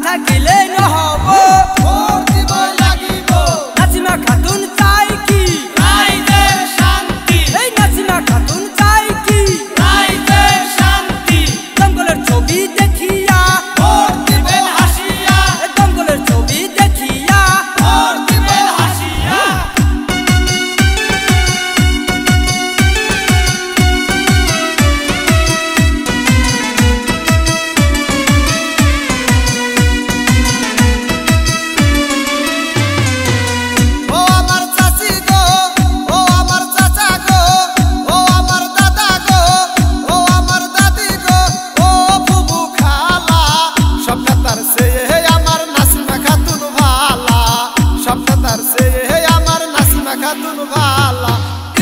থাকিলে নহব ভোট দিব লাগিব নাসিমা খাতুন চাই কি রাইজের শান্তি এই নাসিমা খাতুন চাই কি রাইজের শান্তি দমকলের ছবি দেখিয়া ভোট দিবেন হাসিয়া এই দমকলের ছবি দেখিয়া ভোট দিবেন হাসিয়া ও আমার চাচি গো ও আমার চাচা গো ও আমার দাদা গো ও আমার দাদি গো ও বুবু খালা সব নেতার চেয়ে আমার নাসিমা খাতুন ভালা সব নেতার চেয়ে আমার নাসিমা খাতুন ভালা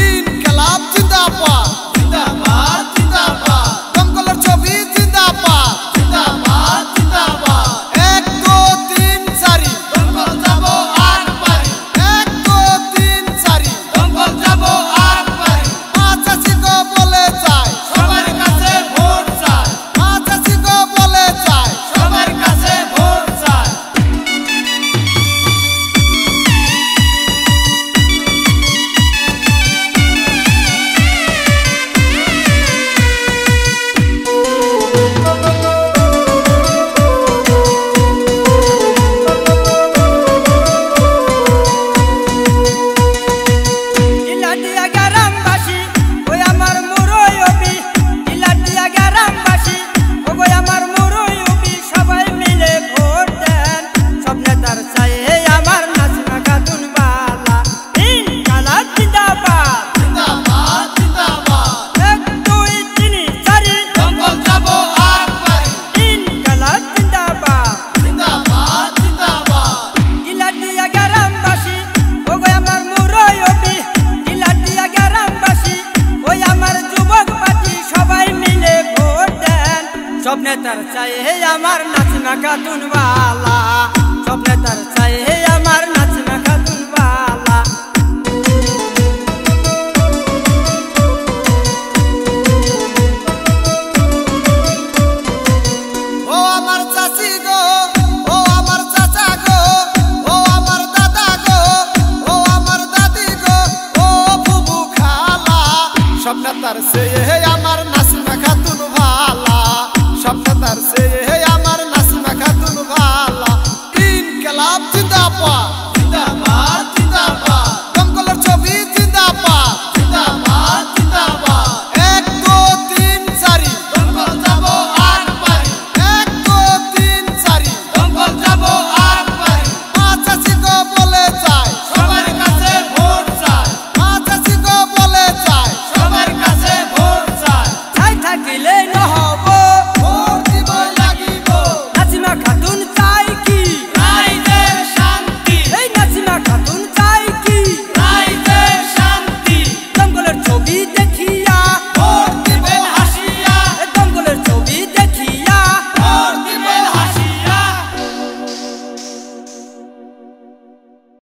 ইনকিলাব জিন্দাবাদ জিন্দাবাদ জিন্দাবাদ দমকলের ছবি জিন্দাবাদ জিন্দাবাদ জিন্দাবাদ 1 2 3 4 দমকল যাবো আর পারি 1 2 3 4 দমকল যাবো আর পারি মা চাচি গো বলে যায় সবার কাছে ভোট চাই মা চাচি গো বলে যায় সবার কাছে ভোট চাই ইলাটিয়া গ্রামবাসী ওই আমার মুরব্বি ইলাটিয়া গ্রামবাসী ওই আমার মুরব্বি সবাই মিলে ভোট দেন সব নেতার চাইয়ে আমার নাসিমা খাতুন বালা ইনকিলাব জিন্দাবাদ জিন্দাবাদ জিন্দাবাদ 1 2 3 4 দমকল যাবো আর পারি ইনকিলাব জিন্দাবাদ জিন্দাবাদ জিন্দাবাদ ইলাটিয়া গ্রামবাসী ওই আমার মুরব্বি ইলাটিয়া গ্রামবাসী ওই আমার যুবক পার্টি সবাই মিলে ভোট দেন সব নেতার চাইয়ে আমার নাসিমা খাতুন বালা সব নেতার চাইয়ে আমার